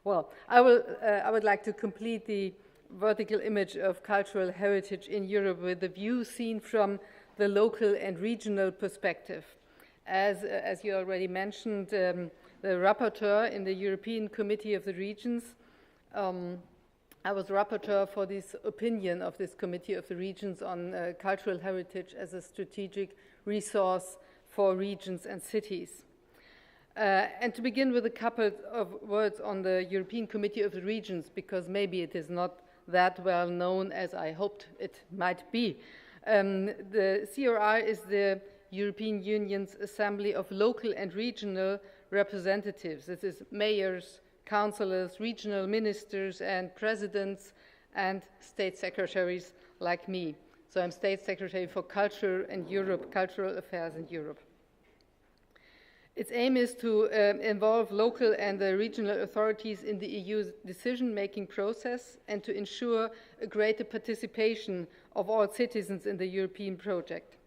Well, I would like to complete the vertical image of cultural heritage in Europe with the view seen from the local and regional perspective. As you already mentioned, the rapporteur in the European Committee of the Regions, I was rapporteur for this opinion of this Committee of the Regions on cultural heritage as a strategic resource for regions and cities. And to begin with a couple of words on the European Committee of the Regions, because maybe it is not that well known as I hoped it might be. The CRR is the European Union's assembly of local and regional representatives. This is mayors, councillors, regional ministers and presidents and state secretaries like me. So I'm state secretary for culture and Europe, cultural affairs in Europe. Its aim is to involve local and regional authorities in the EU's decision-making process and to ensure a greater participation of all citizens in the European project.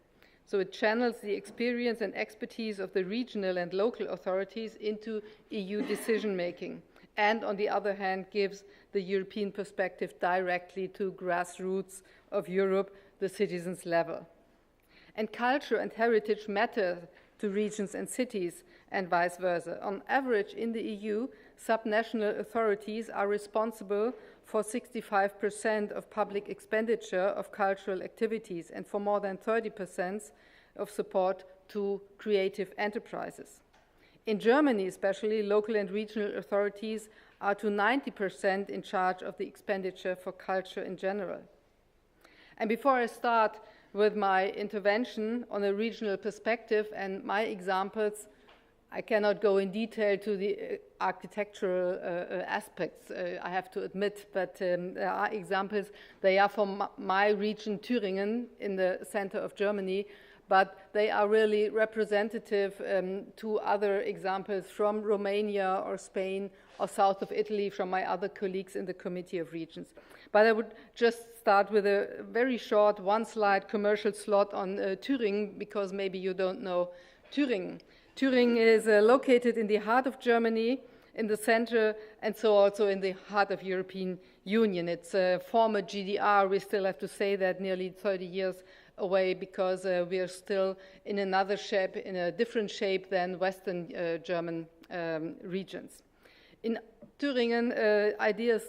So it channels the experience and expertise of the regional and local authorities into EU decision-making, and on the other hand gives the European perspective directly to grassroots of Europe, the citizens' level. And culture and heritage matter to regions and cities, and vice versa. On average, in the EU, subnational authorities are responsible for 65% of public expenditure of cultural activities and for more than 30% of support to creative enterprises. In Germany, especially, local and regional authorities are to 90% in charge of the expenditure for culture in general. And before I start with my intervention on a regional perspective and my examples, I cannot go in detail to the architectural aspects, I have to admit, but there are examples. They are from my region, Thuringen, in the center of Germany, but they are really representative to other examples from Romania or Spain or south of Italy from my other colleagues in the Committee of Regions. But I would just start with a very short one-slide commercial slot on Thuringen, because maybe you don't know Thuringen. Thuringen is located in the heart of Germany, in the center, and so also in the heart of European Union. It's a former GDR. We still have to say that, nearly 30 years away, because we are still in another shape, in a different shape than Western German regions. In Thuringen, ideas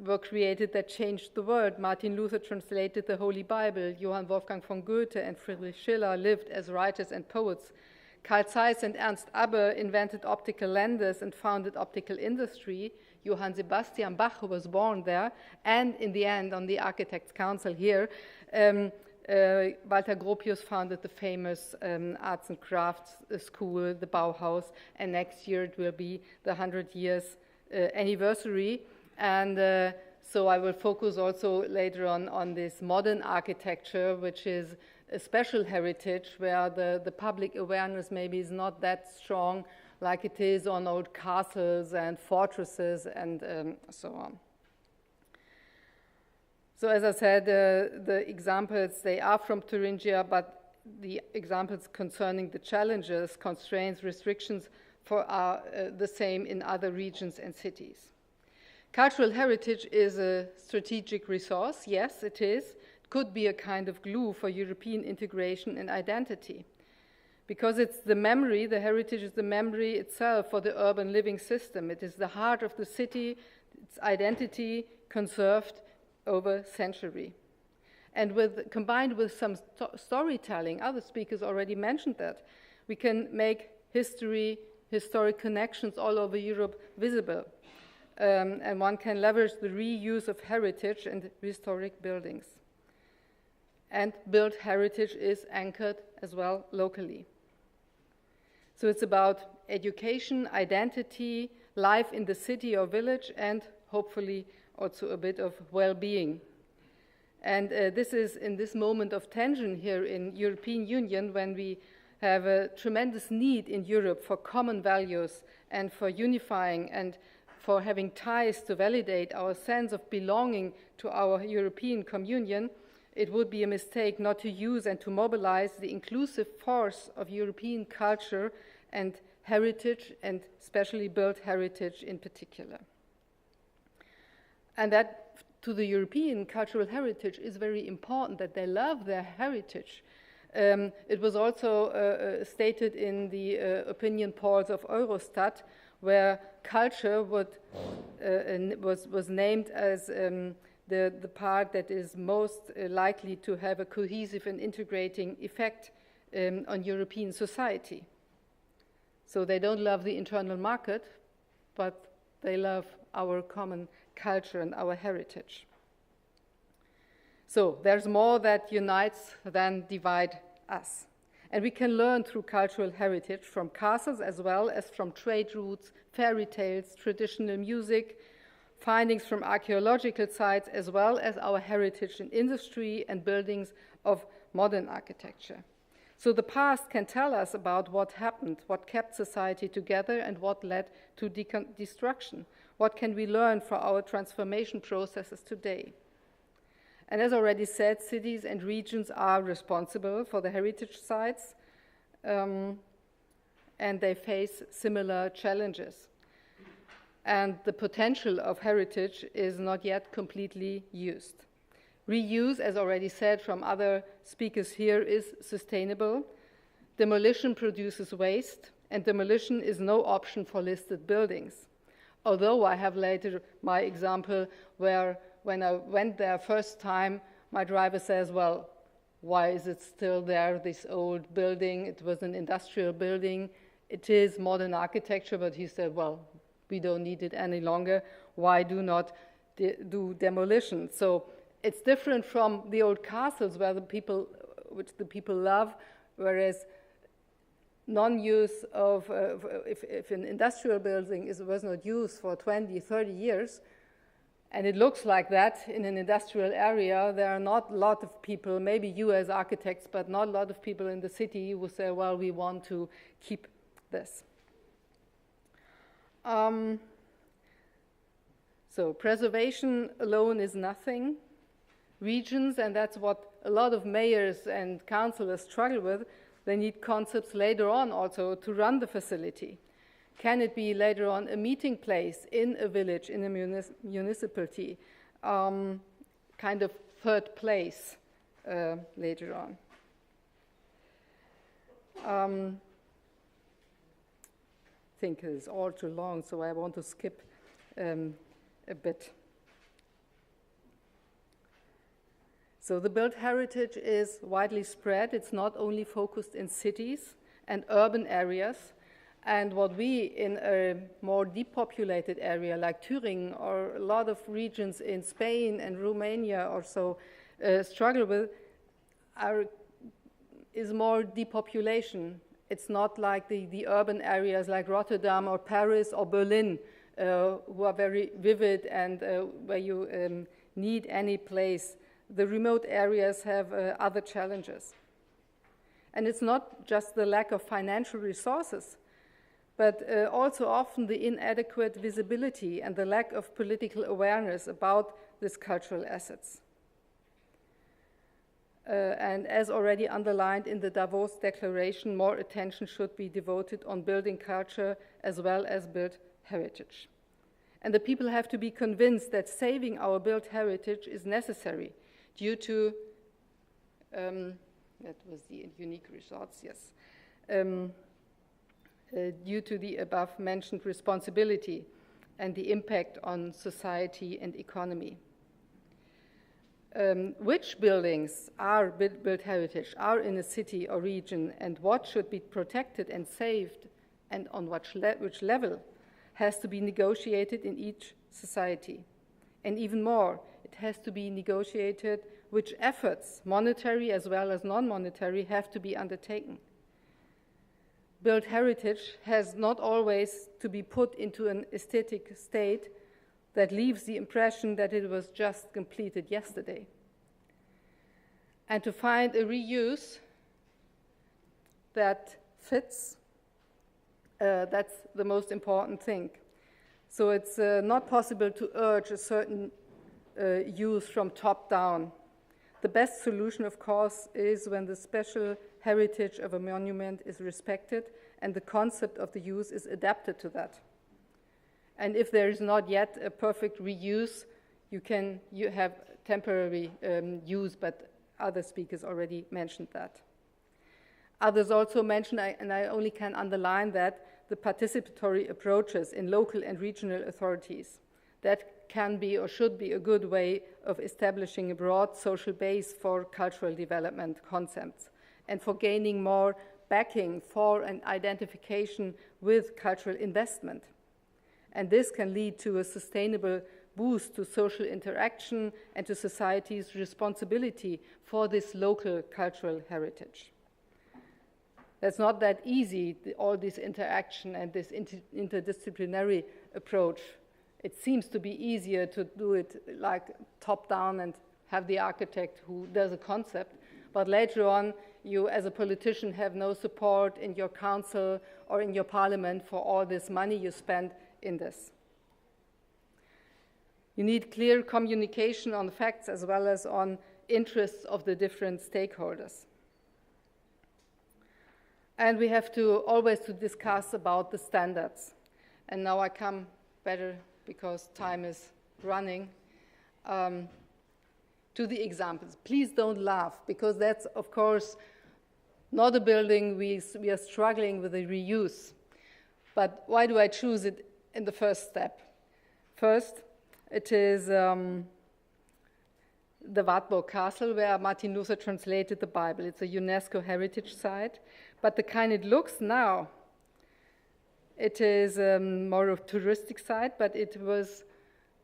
were created that changed the world. Martin Luther translated the Holy Bible. Johann Wolfgang von Goethe and Friedrich Schiller lived as writers and poets. Carl Zeiss and Ernst Abbe invented optical lenses and founded optical industry. Johann Sebastian Bach was born there, and in the end, on the Architects' Council here, Walter Gropius founded the famous arts and crafts school, the Bauhaus, and next year it will be the 100 years anniversary. And so I will focus also later on this modern architecture, which is a special heritage where the public awareness maybe is not that strong like it is on old castles and fortresses and so on. So as I said, the examples, they are from Thuringia, but the examples concerning the challenges, constraints, restrictions are the same in other regions and cities. Cultural heritage is a strategic resource. Yes, it is. It could be a kind of glue for European integration and identity, because it's the memory, the heritage is the memory itself for the urban living system. It is the heart of the city, its identity conserved over century. And combined with some storytelling, other speakers already mentioned that, we can make historic connections all over Europe visible. And one can leverage the reuse of heritage and historic buildings. And built heritage is anchored as well locally. So it's about education, identity, life in the city or village, and hopefully also a bit of well-being. And this is in this moment of tension here in European Union, when we have a tremendous need in Europe for common values and for unifying and for having ties to validate our sense of belonging to our European communion. It would be a mistake not to use and to mobilize the inclusive force of European culture and heritage, and especially built heritage in particular. And that, to the European cultural heritage, is very important, that they love their heritage. It was also stated in the opinion polls of Eurostat, where culture was named as the part that is most likely to have a cohesive and integrating effect on European society. So they don't love the internal market, but they love our common culture and our heritage. So there's more that unites than divides us. And we can learn through cultural heritage from castles as well as from trade routes, fairy tales, traditional music, findings from archaeological sites, as well as our heritage in industry and buildings of modern architecture. So the past can tell us about what happened, what kept society together, and what led to destruction. What can we learn from our transformation processes today? And as already said, cities and regions are responsible for the heritage sites, and they face similar challenges. And the potential of heritage is not yet completely used. Reuse, as already said from other speakers here, is sustainable. Demolition produces waste, and demolition is no option for listed buildings. Although I have later my example where when I went there first time, my driver says, well, why is it still there, this old building? It was an industrial building. It is modern architecture, but he said, well, we don't need it any longer. Why do not do demolition? So it's different from the old castles which the people love, whereas non-use of, if an industrial building was not used for 20, 30 years, and it looks like that in an industrial area, there are not a lot of people, maybe you as architects, but not a lot of people in the city who say, well, we want to keep this. So preservation alone is nothing. Regions, and that's what a lot of mayors and councillors struggle with, they need concepts later on also to run the facility. Can it be later on a meeting place in a village, in a municipality, kind of third place later on? I think it's all too long, so I want to skip a bit. So the built heritage is widely spread. It's not only focused in cities and urban areas. And what we, in a more depopulated area like Thuringia or a lot of regions in Spain and Romania or so struggle with, is more depopulation. It's not like the urban areas like Rotterdam or Paris or Berlin, who are very vivid and where you need any place. The remote areas have other challenges. And it's not just the lack of financial resources, but also often the inadequate visibility and the lack of political awareness about these cultural assets. And as already underlined in the Davos Declaration, more attention should be devoted on building culture as well as built heritage. And the people have to be convinced that saving our built heritage is necessary due to, that was the unique resorts, yes, due to the above-mentioned responsibility and the impact on society and economy. Which buildings are built heritage, are in a city or region, and what should be protected and saved, and on which level, has to be negotiated in each society. And even more, it has to be negotiated which efforts, monetary as well as non-monetary, have to be undertaken. Built heritage has not always to be put into an aesthetic state that leaves the impression that it was just completed yesterday. And to find a reuse that fits, that's the most important thing. So it's not possible to urge a certain use from top down. The best solution, of course, is when the special heritage of a monument is respected and the concept of the use is adapted to that. And if there is not yet a perfect reuse, you have temporary use, but other speakers already mentioned that. Others also mentioned, and I only can underline that, the participatory approaches in local and regional authorities. That can be or should be a good way of establishing a broad social base for cultural development concepts and for gaining more backing for an identification with cultural investment. And this can lead to a sustainable boost to social interaction and to society's responsibility for this local cultural heritage. That's not that easy, all this interaction and this interdisciplinary approach. It seems to be easier to do it like top-down and have the architect who does a concept, but later on, you as a politician have no support in your council or in your parliament for all this money you spend in this. You need clear communication on facts as well as on interests of the different stakeholders. And we have to always discuss about the standards. And now I come better, because time is running, to the examples. Please don't laugh, because that's, of course, not a building we are struggling with the reuse. But why do I choose it in the first step? First, it is the Wartburg Castle, where Martin Luther translated the Bible. It's a UNESCO heritage site. But the kind it looks now, it is more of a touristic site, but it was,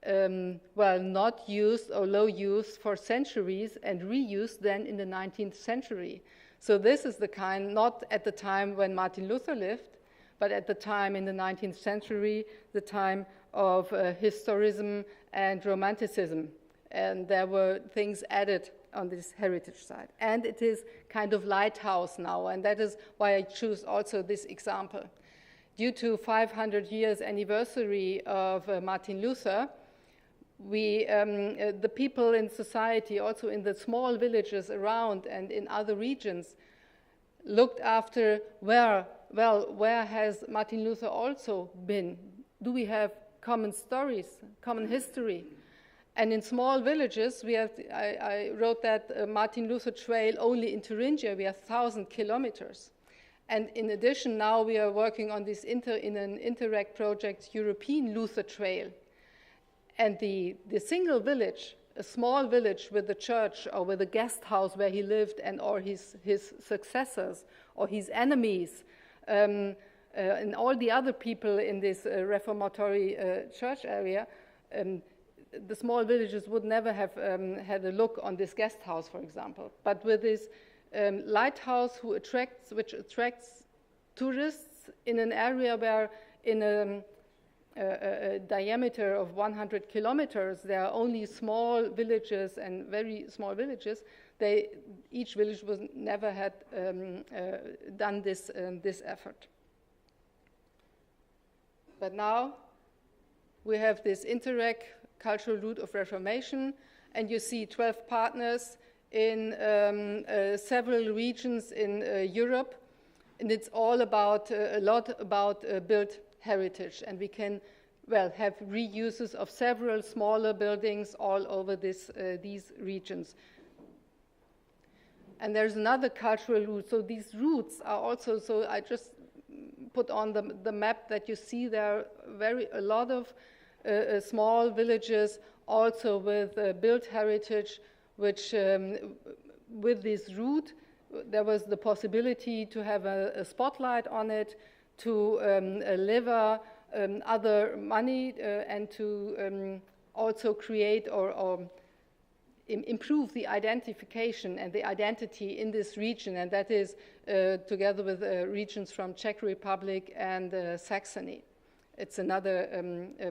well, not used or low use for centuries and reused then in the 19th century. So this is the kind, not at the time when Martin Luther lived, but at the time in the 19th century, the time of historicism and romanticism. And there were things added on this heritage site. And it is kind of lighthouse now, and that is why I choose also this example. Due to 500 years anniversary of Martin Luther, the people in society, also in the small villages around and in other regions, looked after where has Martin Luther also been? Do we have common stories, common history? And in small villages, I wrote that Martin Luther Trail only in Thuringia, we have 1,000 kilometers. And in addition, now we are working on this in an Interac project, European Luther Trail. And the single village, a small village with a church or with a guest house where he lived and or his successors or his enemies, and all the other people in this reformatory church area, the small villages would never have had a look on this guest house, for example. But with this lighthouse which attracts tourists in an area where in a diameter of 100 kilometers, there are only small villages and very small villages, each village was never had done this effort. But now we have this Interac cultural route of reformation, and you see 12 partners in several regions in Europe, and it's all about a lot about built heritage, and we can have reuses of several smaller buildings all over these regions. And there's another cultural route. So these routes are also, so I just put on the map that you see there a lot of small villages also with built heritage, which with this route, there was the possibility to have a spotlight on it, to lever other money and to also create or improve the identification and the identity in this region, and that is together with regions from Czech Republic and Saxony. It's another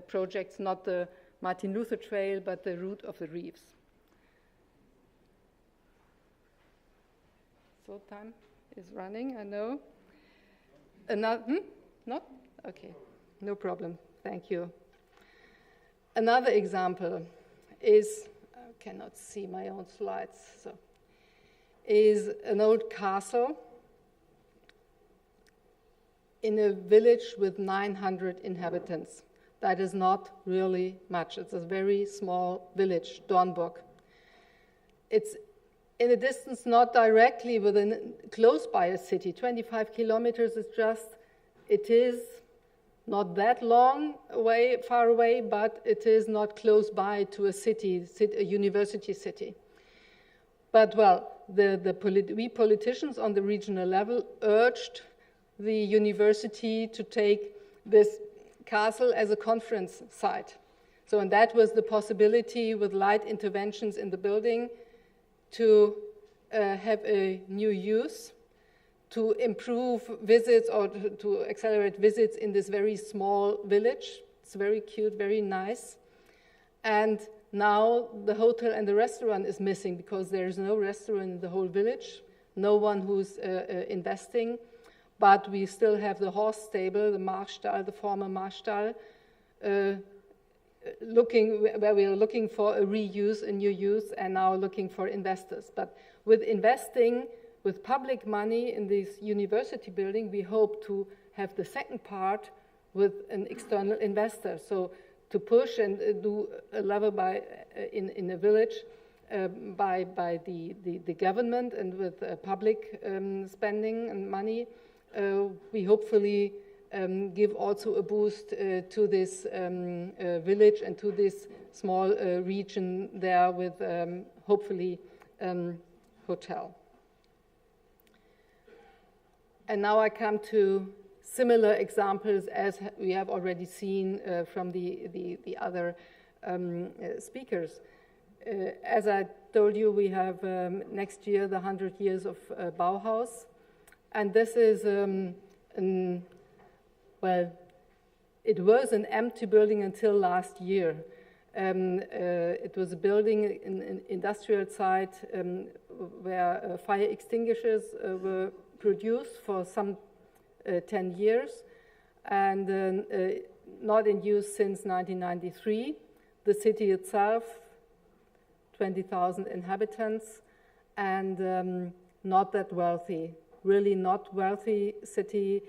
project, not the Martin Luther Trail, but the Route of the Reeves. So time is running, I know. Another, Not? Okay, no problem, thank you. Another example is, I cannot see my own slides, so, is an old castle in a village with 900 inhabitants. That is not really much. It's a very small village, Dornburg. It's in a distance not directly close by a city. 25 kilometers is just, it is not that far away, but it is not close by to a city, a university city. But well, we politicians on the regional level urged the university to take this castle as a conference site. So, and that was the possibility with light interventions in the building to have a new use, to improve visits or to accelerate visits in this very small village. It's very cute, very nice. And now the hotel and the restaurant is missing because there is no restaurant in the whole village, no one who's investing. But we still have the horse stable, the Marstall, the former Marstall, where we are looking for a reuse, a new use, and now looking for investors. But with investing with public money in this university building, we hope to have the second part with an external investor. So to push and do a level in a village by the government and with public spending and money, we hopefully give also a boost to this village and to this small region there with hopefully hotel. And now I come to similar examples as we have already seen from the other speakers. As I told you, we have next year the 100 years of Bauhaus. And this is, well, it was an empty building until last year. It was a building in an industrial site where fire extinguishers were produced for some 10 years and not in use since 1993. The city itself, 20,000 inhabitants, and not that wealthy. Really not wealthy city,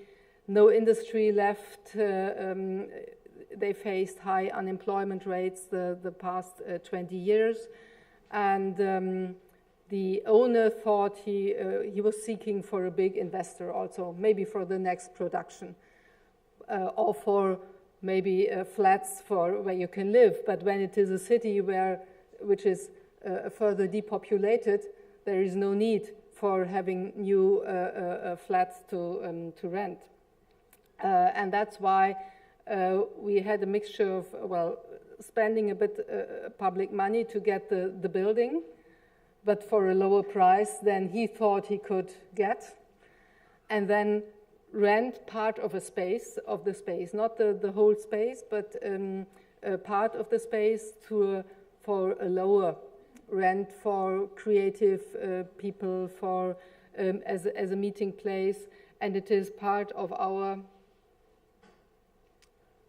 no industry left. They faced high unemployment rates the past 20 years. And the owner thought he was seeking for a big investor also, maybe for the next production, or for maybe flats for where you can live. But when it is a city which is further depopulated, there is no need for having new flats to rent. And that's why we had a mixture of, well, spending a bit public money to get the building, but for a lower price than he thought he could get, and then rent part of the space, not the whole space, but part of the space for a lower rent for creative people, for as a meeting place, and it is part of our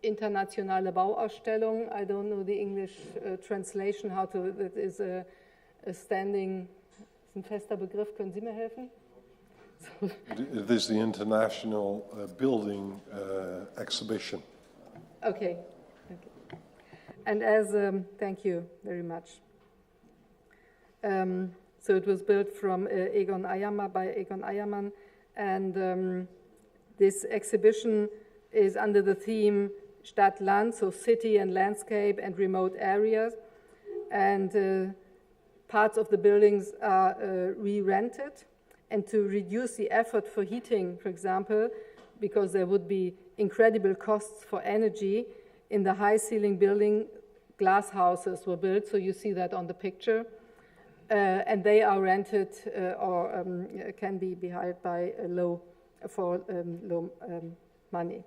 internationale Bauausstellung. I don't know the English translation, that is a standing, ist ein fester Begriff, können Sie mir helfen? It is the International Building Exhibition. Okay. And as, thank you very much. So it was built from Egon Eiermann, and this exhibition is under the theme Stadt-Land, so city and landscape and remote areas, and parts of the buildings are re-rented, and to reduce the effort for heating, for example, because there would be incredible costs for energy, in the high-ceiling building, glass houses were built, so you see that on the picture. And they are rented or can be hired by low money.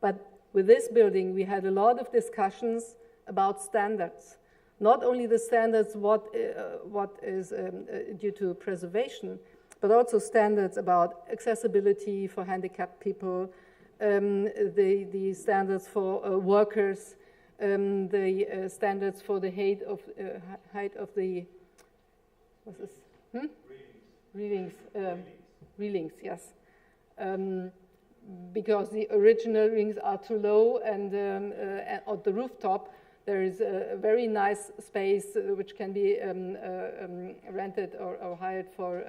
But with this building, we had a lot of discussions about standards. Not only the standards what is due to preservation, but also standards about accessibility for handicapped people, the standards for workers, the standards for the height of the what's this? Reelings, yes. because the original rings are too low, and on the rooftop there is a very nice space which can be rented or hired for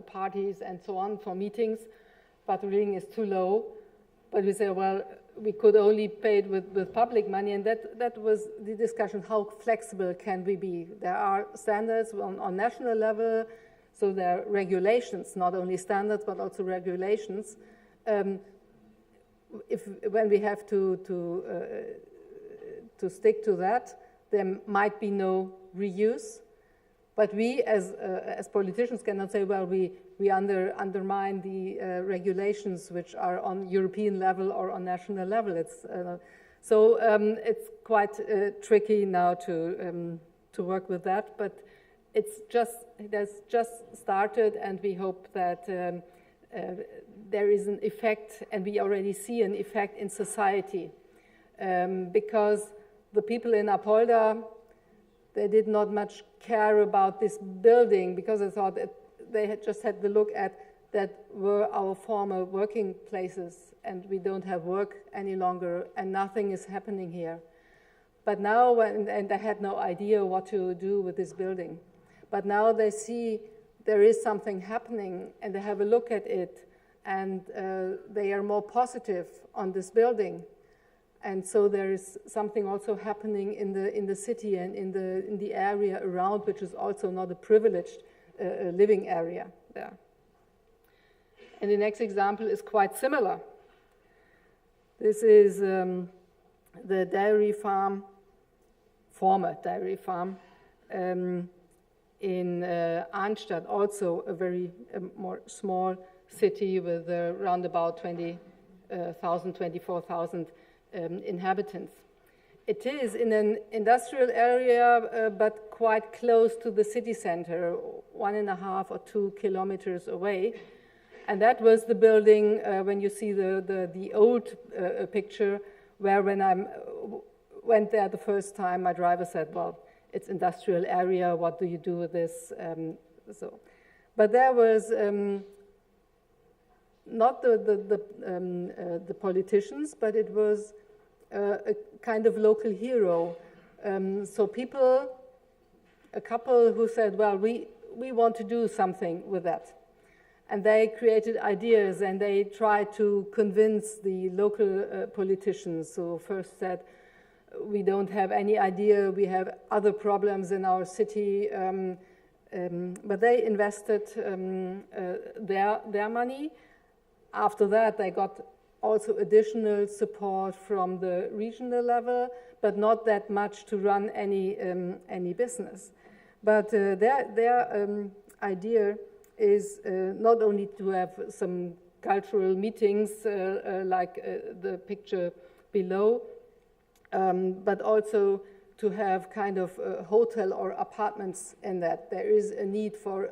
parties and so on, for meetings, but the ring is too low. But we say, well, we could only pay it with public money, and that was the discussion, how flexible can we be? There are standards on national level, so there are regulations, not only standards, but also regulations. When we have to stick to that, there might be no reuse. But we, as politicians, cannot say, well, we undermine the regulations which are on European level or on national level. It's quite tricky now to work with that. But it has just started, and we hope that there is an effect, and we already see an effect in society, because the people in Apolda, they did not much care about this building, because I thought that they had just had to look at that were our former working places, and we don't have work any longer, and nothing is happening here. But now, and they had no idea what to do with this building. But now they see there is something happening, and they have a look at it, and they are more positive on this building. And so there is something also happening in the city and in the area around, which is also not a privileged living area there. And the next example is quite similar. This is the dairy farm, former dairy farm, in Arnstadt, also a very more small city with around about 24,000 inhabitants. It is in an industrial area, but quite close to the city center, 1.5 or 2 kilometers away. And that was the building, when you see the old picture, where when I went there the first time, my driver said, well, it's industrial area, what do you do with this? But there was not the politicians, but it was a kind of local hero. So people, a couple who said, well, we want to do something with that. And they created ideas, and they tried to convince the local politicians. So first said, we don't have any idea, we have other problems in our city. But they invested their money. After that, they got also additional support from the regional level, but not that much to run any business. But their idea is not only to have some cultural meetings like the picture below, but also to have kind of a hotel or apartments in that. There is a need for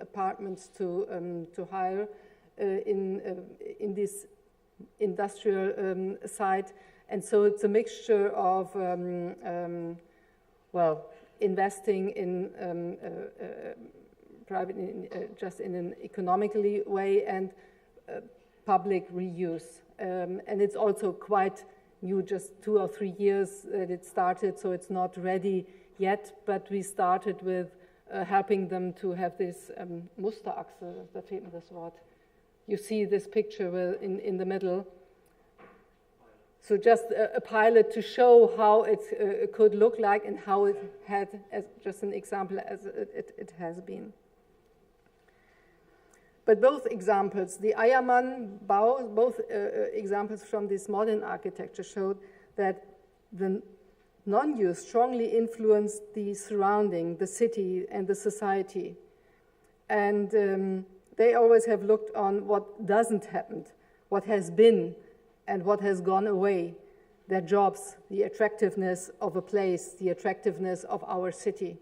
apartments to hire in this industrial site, and so it's a mixture of well, investing in private, just in an economically way, and public reuse. And it's also quite new, just 2 or 3 years that it started, so it's not ready yet, but we started with helping them to have this Musterachse, da fehlt mir das Wort. You see this picture in the middle. So just a pilot to show how it could look like and how it had, as just an example, as it has been. But both examples, the Eiermann Bau, both examples from this modern architecture showed that the non-use strongly influenced the surrounding, the city and the society. And they always have looked on what doesn't happen, what has been and what has gone away, their jobs, the attractiveness of a place, the attractiveness of our city.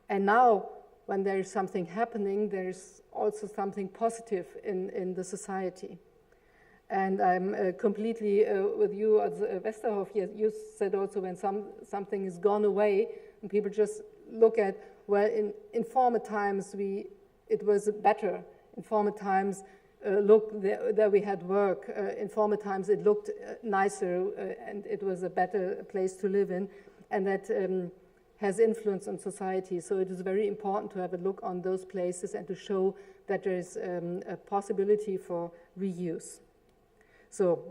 And now, when there is something happening, there is also something positive in the society. And I'm completely with you, Westerhoff. You said also when something is gone away, and people just look at, well, in former times it was better. In former times look, there we had work. In former times it looked nicer and it was a better place to live in, and that has influence on society. So it is very important to have a look on those places and to show that there is a possibility for reuse. So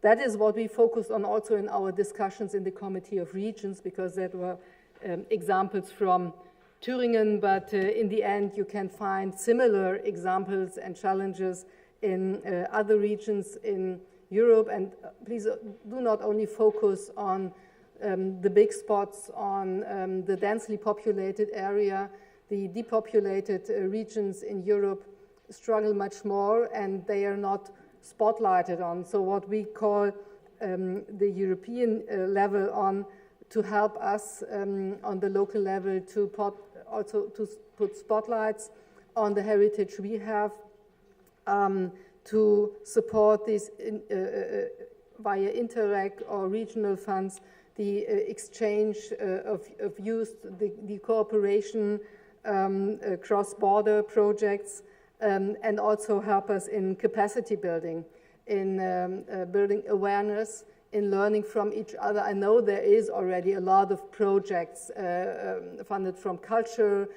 that is what we focused on also in our discussions in the Committee of Regions, because there were examples from Thuringen, but in the end you can find similar examples and challenges in other regions in Europe. And please do not only focus on the big spots, on the densely populated area. The depopulated regions in Europe struggle much more, and they are not spotlighted on. So what we call the European level on to help us on the local level to also to put spotlights on the heritage we have, to support this via Interac or regional funds, the exchange of youth, the cooperation, cross-border projects, and also help us in capacity building, in building awareness, in learning from each other. I know there is already a lot of projects funded from culture,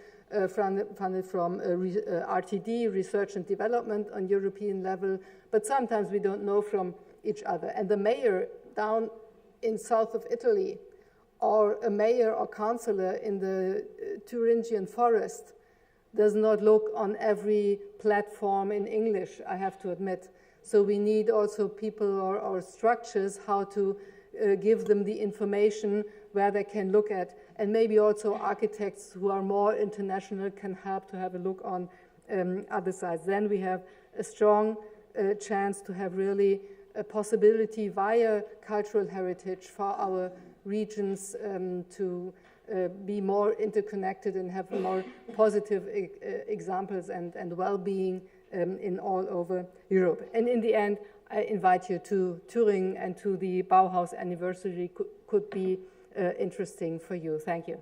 funded from RTD, research and development on European level, but sometimes we don't know from each other. And the mayor down in south of Italy, or a mayor or councillor in the Thuringian forest, does not look on every platform in English, I have to admit. So we need also people or structures how to give them the information where they can look at. And maybe also architects who are more international can help to have a look on other sides. Then we have a strong chance to have really a possibility via cultural heritage for our regions to be more interconnected and have more positive examples and well-being in all over Europe. And in the end, I invite you to Thuringen and to the Bauhaus anniversary, could be interesting for you. Thank you.